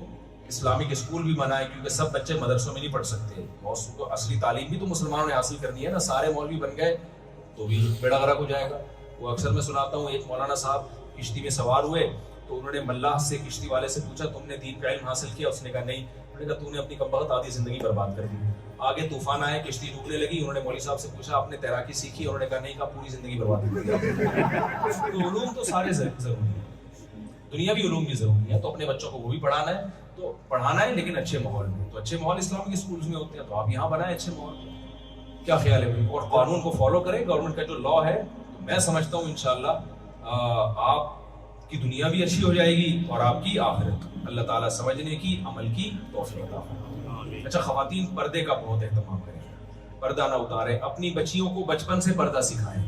اسلامک اسکول بھی بنائے، کیونکہ سب بچے مدرسوں میں نہیں پڑھ سکتے. بہت کو اصلی تعلیم بھی تو مسلمانوں نے حاصل کرنی ہے نا. سارے مولوی بن گئے تو بھی بیڑا غرق ہو جائے گا. وہ اکثر میں سناتا ہوں, ایک مولانا صاحب کشتی میں سوار ہوئے تو انہوں نے ملاح سے, کشتی والے سے پوچھا تم نے دین کا علم حاصل کیا؟ اس نے کہا نہیں. انہوں نے کہا تو نے اپنی کمبخت آدھی زندگی برباد کر دی. آگے طوفان آئے, کشتی ڈوبنے لگی, انہوں نے مولوی صاحب سے پوچھا آپ نے تیراکی سیکھی؟ انہوں نے کہا نہیں. کہا پوری زندگی برباد کر دی. تو علوم تو سارے ضروری ہیں, دنیا بھی علوم بھی ضروری ہے, تو اپنے بچوں کو وہ بھی پڑھانا ہے, تو پڑھانا ہے لیکن اچھے ماحول میں. تو اچھے ماحول اسلامک اسکولز میں ہوتے ہیں, تو آپ یہاں بنائیں اچھے ماحول میں. کیا خیال ہے بھائی؟ اور قانون کو فالو کریں, گورنمنٹ کا جو لا ہے. تو میں سمجھتا ہوں انشاءاللہ آپ کی دنیا بھی اچھی ہو جائے گی اور آپ کی آخرت. اللہ تعالیٰ سمجھنے کی, عمل کی توفیق عطا فرمائے. اچھا, خواتین پردے کا بہت اہتمام کریں, پردہ نہ اتاریں, اپنی بچیوں کو بچپن سے پردہ سکھائیں.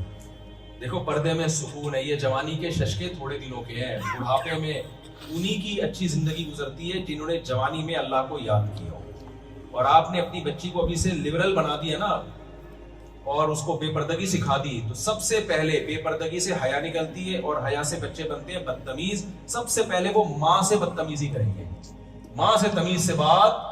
دیکھو پردے میں سکون ہے. یہ جوانی کے ششکے تھوڑے دنوں کے ہیں, بڑھاپے میں انہی کی اچھی زندگی گزرتی ہے جنہوں نے جوانی میں اللہ کو یاد کیا ہو. اور آپ نے اپنی بچی کو ابھی سے لبرل بنا دیا نا, اور اس کو بے پردگی سکھا دی, تو سب سے پہلے بے پردگی سے حیا نکلتی ہے, اور حیا سے بچے بنتے ہیں بدتمیز. سب سے پہلے وہ ماں سے بدتمیزی کریں گے, ماں سے تمیز سے بات,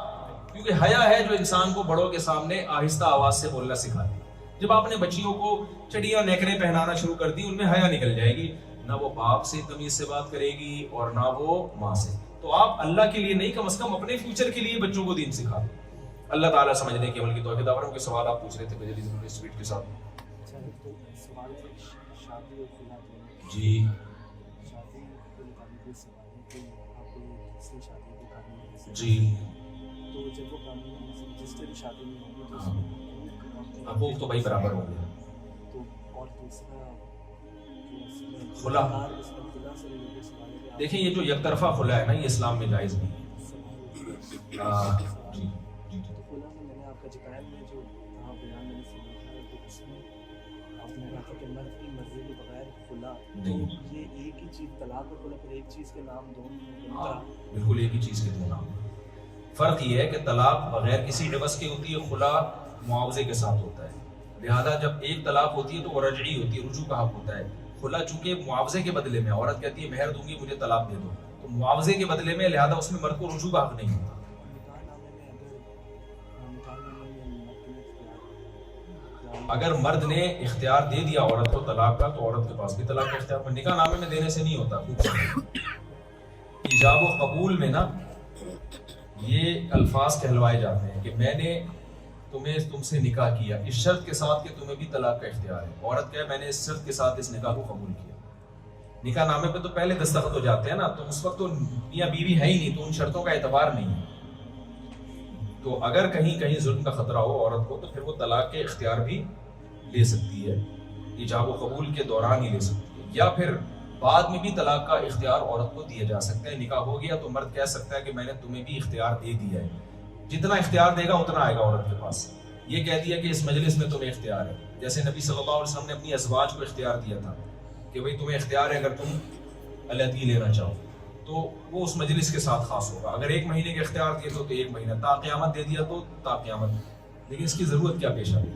کیونکہ حیا ہے جو انسان کو بڑوں کے سامنے آہستہ آواز سے بولنا سکھاتی ہے. جب آپ نے بچیوں کو چڑیاں نیکریں پہنانا شروع کر دی, ان میں حیا نکل جائے گی, نہ وہ باپ سے تمیز سے بات کرے گی اور نہ وہ ماں سے. تو آپ اللہ کے لیے نہیں, کم از کم اپنے فیوچر کے لیے بچوں کو دین سکھا دیں. اللہ تعالیٰ سمجھنے کی عمل کی توفیق عطا فرمائے. کے سوال آپ پوچھ رہے تھے جلدی سے اسپیڈ کے ساتھ. جی جی, حقوق تو بھائی برابر ہوں گے. خلا, دیکھیں یہ جو یک طرفہ خلا ہے نا, یہ اسلام میں جائز نہیں. جی بالکل ایک ہی چیز کے دو نام. فرق یہ ہے کہ طلاق بغیر کسی عوض کے ہوتی ہے, خلا معاوضے کے ساتھ ہوتا ہے. لہذا جب ایک طلاق ہوتی ہے تو وہ رجعی ہوتی ہے, رجوع کا حق ہوتا ہے. خلا چونکہ معاوضے کے بدلے میں, عورت کہتی ہے مہر دوں گی مجھے طلاق دے دو, تو معاوضے کے بدلے میں, لہذا اس میں مرد کو رجوع کا حق نہیں ہوتا. اگر مرد نے اختیار دے دیا عورت کو طلاق کا, تو عورت کے پاس بھی طلاق کا اختیار, نکاح نامے میں دینے سے نہیں ہوتا. ایجاب و قبول میں نا یہ الفاظ کہلوائے جاتے ہیں کہ میں نے تم سے نکاح کیا اس شرط کے ساتھ کہ تمہیں بھی طلاق کا اختیار ہے. عورت کہے میں نے اس شرط کے ساتھ اس نکاح کو قبول کیا. نکاح نامے پہ تو پہلے دستخط ہو جاتے ہیں نا, تو اس وقت تو میاں بیوی ہے ہی نہیں, تو ان شرطوں کا اعتبار نہیں ہے. تو اگر کہیں ظلم کا خطرہ ہو عورت کو, تو پھر وہ طلاق کے اختیار بھی لے سکتی ہے, ایجاب و قبول کے دوران ہی لے سکتی ہے, یا پھر بعد میں بھی طلاق کا اختیار عورت کو دیا جا سکتا ہے. نکاح ہو گیا تو مرد کہہ سکتا ہے کہ میں نے تمہیں بھی اختیار دے دیا ہے. جتنا اختیار دے گا اتنا آئے گا عورت کے پاس. یہ کہہ دیا کہ اس مجلس میں تمہیں اختیار ہے, جیسے نبی صلی اللہ علیہ وسلم نے اپنی ازواج کو اختیار دیا تھا کہ بھئی تمہیں اختیار ہے اگر تم علیحدگی لینا چاہو, تو وہ اس مجلس کے ساتھ خاص ہوگا. اگر 1 مہینے کے اختیار دیے تو 1 مہینہ, تا قیامت دے دیا تو تا قیامت. لیکن اس کی ضرورت کیا پیش آئی؟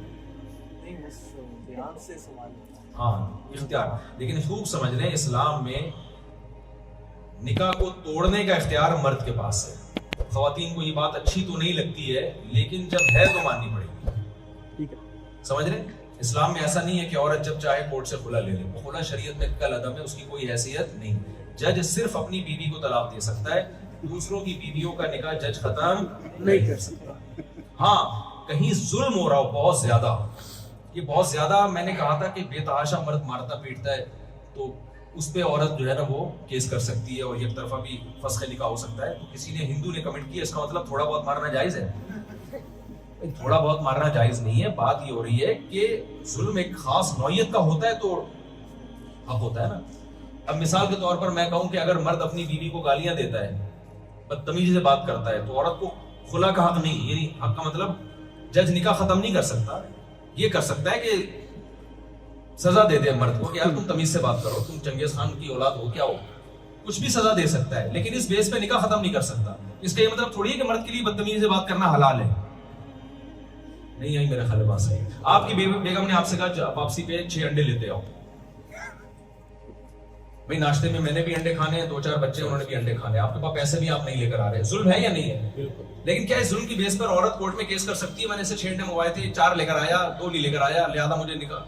ہاں اختیار. لیکن خوب سمجھ لیں اسلام میں نکاح کو توڑنے کا اختیار مرد کے پاس ہے. خواتین کو یہ بات اچھی تو نہیں لگتی ہے, لیکن جب ہے تو ماننی پڑے گی. سمجھ رہے ہیں اسلام میں ایسا نہیں ہے کہ عورت جب چاہے کورٹ سے خلا لے لے. خلا شریعت میں کل عدم ہے, اس کی کوئی حیثیت نہیں. جج صرف اپنی بیوی کو طلاق دے سکتا ہے, دوسروں کی بیویوں کا نکاح جج ختم نہیں کر سکتا. ہاں کہیں ظلم ہو رہا ہو بہت زیادہ, یہ بہت زیادہ, میں نے کہا تھا کہ بے تحاشا مرد مارتا پیٹتا ہے, تو اس پہ عورت جو ہے نا وہ کیس کر سکتی ہے, اور یک طرفہ بھی فسخ نکاح ہو سکتا ہے. تو کسی نے ہندو نے کمنٹ کیا, اس کا مطلب تھوڑا بہت مارنا جائز ہے. تھوڑا بہت مارنا جائز نہیں ہے. بات یہ ہو رہی ہے کہ ظلم ایک خاص نوعیت کا ہوتا ہے تو حق ہوتا ہے نا. اب مثال کے طور پر میں کہوں کہ اگر مرد اپنی بیوی کو گالیاں دیتا ہے, بدتمیزی سے بات کرتا ہے, تو عورت کو خلا کا حق نہیں. یعنی حق کا مطلب جج نکاح ختم نہیں کر سکتا, یہ کر سکتا ہے کہ سزا دے دے مرد کو کہ یار تم تمیز سے بات کرو, تم چنگیز خان کی اولاد ہو کیا ہو, کچھ بھی سزا دے سکتا ہے, لیکن اس بیس پہ نکاح ختم نہیں کر سکتا. اس کا یہ مطلب تھوڑی ہے کہ مرد کے لیے بدتمیزی سے بات کرنا حلال ہے. نہیں آئی میرا خیال بات صحیح. آپ کی بیگم نے آپ سے کہا واپسی پہ 6 انڈے لیتے آؤ. بھائی ناشتے میں نے بھی انڈے کھانے ہیں, 2-4 بچے انہوں نے بھی انڈے کھانے, آپ کے پاس پیسے بھی آپ نہیں لے کر آ رہے. ظلم ہے یا نہیں ہے؟ بالکل. لیکن کیا اس ظلم کی بیس پر عورت کورٹ میں کیس کر سکتی ہے, میں نے اسے 6 انڈے منگوائے تھے, 4 لے کر آیا, 2 نہیں لے کر آیا, لہذا مجھے نکاح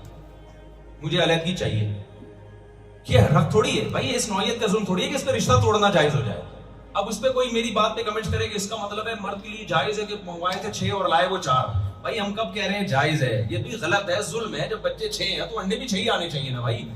مجھے علیحدگی چاہیے. یہ حق تھوڑی ہے بھائی, اس نوعیت کا ظلم تھوڑی ہے کہ اس پہ رشتہ توڑنا جائز ہو جائے. اب اس پہ کوئی میری بات پہ کمنٹ کرے کہ اس کا مطلب ہے مرد کے لیے جائز ہے کہ منگوائے تھے 6 اور لائے وہ 4. بھائی ہم کب کہہ رہے ہیں جائز ہے؟ یہ بھی غلط ہے, ظلم ہے. جب بچے 6 ہیں تو انڈے بھی 6 ہی آنے چاہیے نا بھائی.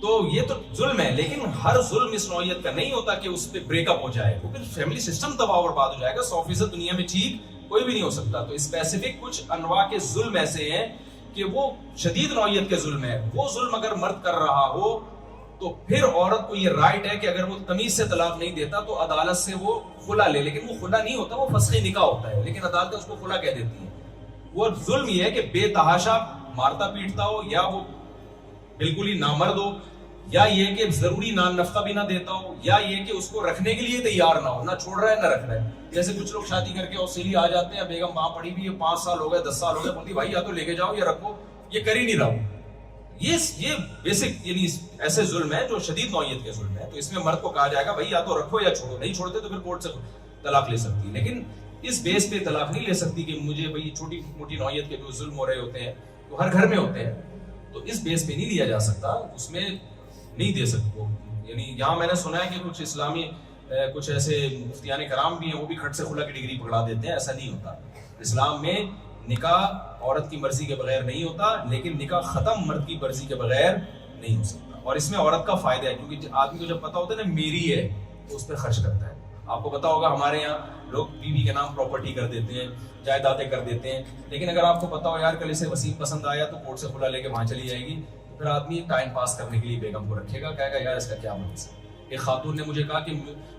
تو یہ تو ظلم ہے, لیکن ہر ظلم اس نوعیت کا نہیں ہوتا کہ اس پہ بریک اپ ہو جائے. وہ پھر فیملی سسٹم تباہ اور برباد ہو جائے گا. 100% دنیا میں ٹھیک کوئی بھی نہیں ہو سکتا. تو اسپیسیفک کچھ انواع کے ظلم ایسے ہیں کہ وہ شدید نوعیت کے ظلم ہے. وہ ظلم اگر مرد کر رہا ہو تو پھر عورت کو یہ رائٹ ہے کہ اگر وہ تمیز سے طلاق نہیں دیتا تو عدالت سے وہ خلا لے. لیکن وہ خلا نہیں ہوتا, وہ فسخ نکاح ہوتا ہے, لیکن عدالتیں اس کو خلا کہہ دیتی ہیں. وہ ظلم یہ ہے کہ بے تحاشا مارتا پیٹتا ہو, یا وہ بالکل ہی نامرد ہو, یا یہ کہ ضروری نان نفقہ بھی نہ دیتا ہو, یا یہ کہ اس کو رکھنے کے لیے تیار نہ ہو, نہ چھوڑ رہا ہے نہ رکھ رہا ہے. جیسے کچھ لوگ شادی کر کے اوسیلی آ جاتے ہیں, بیگم وہاں پڑی بھی ہے, 5 سال ہو گئے 10 سال ہو گئے, بولتی بھائی یا تو لے کے جاؤ یا رکھو, یہ کر ہی نہیں رہا. یہ بیسک یعنی ایسے ظلم ہے جو شدید نوعیت کے ظلم ہے. تو اس میں مرد کو کہا جائے گا بھائی یا تو رکھو یا چھوڑو. نہیں چھوڑتے تو پھر کورٹ سے طلاق لے سکتی ہے, لیکن اس بیس پہ طلاق نہیں لے سکتی کہ مجھے بھائی چھوٹی موٹی نوعیت کے جو ظلم ہو رہے ہوتے ہیں تو ہر گھر میں ہوتے ہیں, تو اس بیس پہ نہیں لیا جا سکتا, اس میں نہیں دے سکتے. یعنی یہاں میں نے سنا ہے کہ کچھ اسلامی کچھ ایسے مفتیان کرام بھی ہیں, وہ بھی کھٹ سے خلا کی ڈگری پکڑا دیتے ہیں. ایسا نہیں ہوتا. اسلام میں نکاح عورت کی مرضی کے بغیر نہیں ہوتا, لیکن نکاح ختم مرد کی مرضی کے بغیر نہیں ہو سکتا. اور اس میں عورت کا فائدہ ہے, کیونکہ آدمی کو جب پتا ہوتا ہے نا میری ہے تو اس پہ خرچ کرتا ہے. آپ کو پتا ہوگا ہمارے یہاں لوگ بیوی کے نام پراپرٹی کر دیتے ہیں, جائیدادیں کر دیتے ہیں, لیکن اگر آپ کو پتا ہو یار کل اسے وسیم پسند آیا تو کورٹ سے خلا لے کے وہاں چلی جائے گی, تو پھر آدمی ٹائم پاس کرنے کے لیے بیگم کو رکھے گا, کہے گا یار اس کا کیا مقصد ہے. ایک خاتون نے مجھے کہا کہ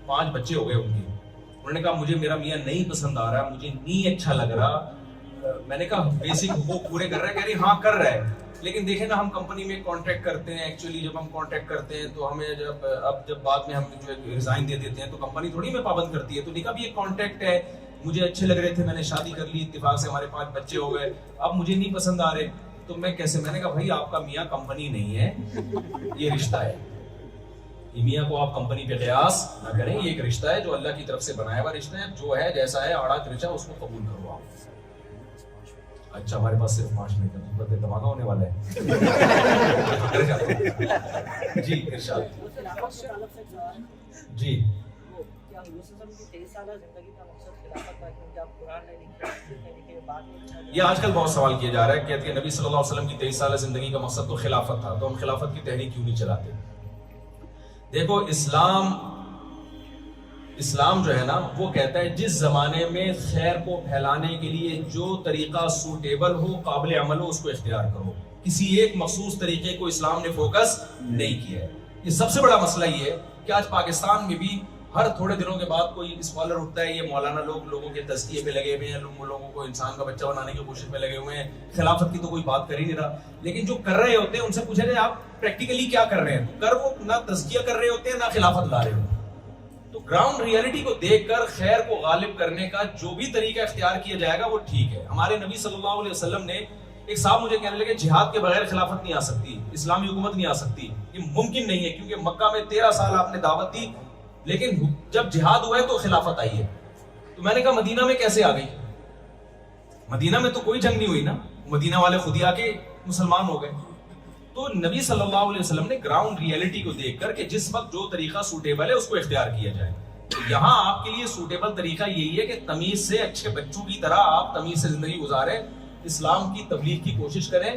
5 بچے ہو گئے ان کے, انہوں نے کہا مجھے میرا میاں نہیں پسند آ رہا, مجھے نہیں اچھا لگ رہا. میں نے کہا بیسک وہ پورے کر رہا ہے, کہہ رہی ہاں کر رہا ہے, لیکن دیکھیں نا ہم کمپنی میں کانٹریکٹ کرتے ہیں. ایکچولی جب ہم کانٹریکٹ کرتے ہیں تو ہمیں جب بعد میں ہم جو ریزائن دے دیتے ہیں تو کمپنی تھوڑی میں پابند کرتی ہے. تو نکاح بھی ایک کانٹریکٹ ہے, مجھے اچھے لگ رہے تھے, میں نے شادی کر لی, اتفاق سے ہمارے 5 بچے ہو گئے, اب مجھے نہیں پسند آ رہے تو میں کیسے. میں نے کہا بھائی آپ کا میاں کمپنی نہیں ہے, یہ رشتہ ہے. یہ میاں کو آپ کمپنی پہ قیاس نہ کریں, یہ ایک رشتہ ہے جو اللہ کی طرف سے بنایا ہوا رشتہ ہے. جو ہے جیسا ہے آڑا ترچا اس کو قبول کرو آپ. اچھا ہمارے پاس صرف 5 منٹ ہے, بڑے دھماکہ ہونے والا ہے. جی ارشاد. جی یہ آج کل بہت سوال کیا جا رہا ہے, کہتے ہیں نبی صلی اللہ علیہ وسلم کی 23 سالہ زندگی کا مقصد تو خلافت تھا, تو ہم خلافت کی تحریک کیوں نہیں چلاتے؟ دیکھو اسلام جو ہے نا وہ کہتا ہے جس زمانے میں خیر کو پھیلانے کے لیے جو طریقہ سوٹیبل ہو, قابل عمل ہو, اس کو اختیار کرو. کسی ایک مخصوص طریقے کو اسلام نے فوکس نہیں کیا ہے. یہ سب سے بڑا مسئلہ یہ ہے کہ آج پاکستان میں بھی ہر تھوڑے دنوں کے بعد کوئی اسکالر اٹھتا ہے, یہ مولانا لوگوں کے تزکیے پہ لگے ہوئے ہیں, لوگوں کو انسان کا بچہ بنانے کی کوشش میں لگے ہوئے ہیں, خلافت کی تو کوئی بات کر ہی نہیں رہا. لیکن جو کر رہے ہوتے ہیں ان سے پوچھا جائے آپ پریکٹیکلی کیا کر رہے ہیں, تو کر وہ نہ تزکیہ کر رہے ہوتے ہیں نہ خلافت لا رہے ہوتے ہیں. تو گراؤنڈ ریئلٹی کو دیکھ کر خیر کو غالب کرنے کا جو بھی طریقہ اختیار کیا جائے گا وہ ٹھیک ہے. ہمارے نبی صلی اللہ علیہ وسلم نے, ایک صاحب مجھے کہنے لگے جہاد کے بغیر خلافت نہیں آ سکتی, اسلامی حکومت نہیں آ سکتی, یہ ممکن نہیں ہے کیونکہ مکہ میں 13 سال آپ نے دعوت دی, لیکن جب جہاد ہوا ہے تو خلافت آئی ہے. تو میں نے کہا مدینہ میں کیسے آ گئی؟ مدینہ میں تو کوئی جنگ نہیں ہوئی نا, مدینہ والے خود ہی آ کے مسلمان ہو گئے. تو نبی صلی اللہ علیہ وسلم نے گراؤنڈ ریئلٹی کو دیکھ کر کہ جس وقت جو طریقہ سوٹیبل ہے اس کو اختیار کیا جائے. تو یہاں آپ کے لیے سوٹیبل طریقہ یہی ہے کہ تمیز سے, اچھے بچوں کی طرح آپ تمیز سے زندگی گزاریں, اسلام کی تبلیغ کی کوشش کریں.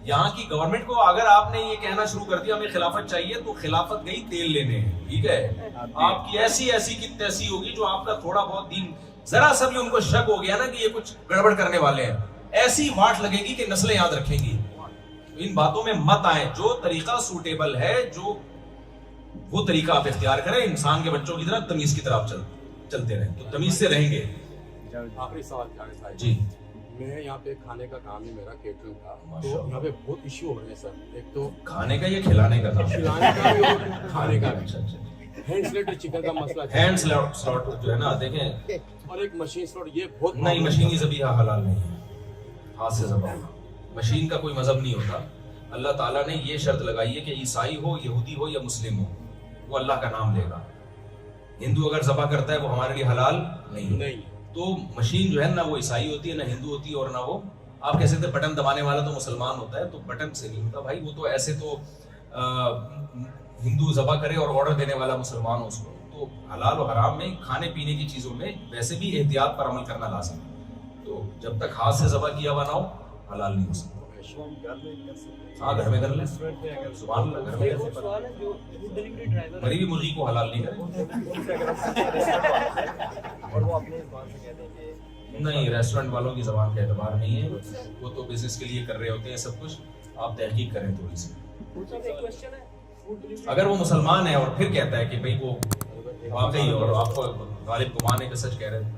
یہاں کی گورنمنٹ کو اگر آپ نے یہ کہنا شروع کر دیا ہمیں خلافت چاہیے, تو خلافت گئی تیل لینے, ٹھیک ہے, آپ کی ایسی کی تیسی ہوگی جو آپ کا تھوڑا بہت دین, ذرا سا بھی ان کو شک ہو گیا نا کہ یہ کچھ گڑبڑ کرنے والے ہیں, ایسی واٹ لگے گی کہ نسلیں یاد رکھیں گی. ان باتوں میں مت آئیں. جو طریقہ سوٹیبل ہے, جو وہ طریقہ آپ اختیار کریں, انسان کے بچوں کی طرح تمیز کی طرف چلتے رہیں تو تمیز سے رہیں گے. آخری سوال جی. میں یہاں پہ کھانے کا کام ہی میرا کیٹرنگ کا, تو یہاں پہ بہت ایشو ہو رہے ہیں سر. ایک تو کھانے کا یا کھلانے کا تھا؟ کھلانے کا بھی اور کھانے کا بھی. ہینڈ سلیٹر چکن کا مسئلہ, ہینڈ سلاٹ جو ہے نا, دیکھیں, اور ایک مشین سلاٹ, یہ بہت نہیں, مشینی ذبیحہ حلال نہیں ہے, ہاتھ سے ذبح. مشین کا کوئی مذہب نہیں ہوتا. اللہ تعالیٰ نے یہ شرط لگائی ہے کہ عیسائی ہو, یہودی ہو یا مسلم ہو, وہ اللہ کا نام لے گا. ہندو اگر ذبح کرتا ہے وہ ہمارے لیے حلال نہیں. تو مشین جو ہے نہ وہ عیسائی ہوتی ہے, نہ ہندو ہوتی ہے, اور نہ وہ آپ کہہ سکتے بٹن دبانے والا تو مسلمان ہوتا ہے, تو بٹن سے نہیں ہوتا بھائی, وہ تو ایسے تو ہندو ذبح کرے اور آرڈر دینے والا مسلمان ہو اس کو. تو حلال و حرام میں کھانے پینے کی چیزوں میں ویسے بھی احتیاط پر عمل کرنا لازم ہے. تو جب تک ہاتھ سے ذبح کیا ہوا نہ ہو حلال نہیں ہو سکتا. ہاں گھر میں کر لیں, زبان اللہ گھر میں کر لیں. مری ہوئی مرغی کو حلال نہیں کریں. نہیں, ریسٹورینٹ والوں کی زبان کا اعتبار نہیں ہے, وہ تو بزنس کے لیے کر رہے ہوتے ہیں سب کچھ. آپ تحقیق کریں تھوڑی سی. اگر وہ مسلمان ہے اور پھر کہتا ہے کہ بھائی وہ واقعی اور آپ کو غالب گمان ہے کہ سچ کہہ رہے ہیں,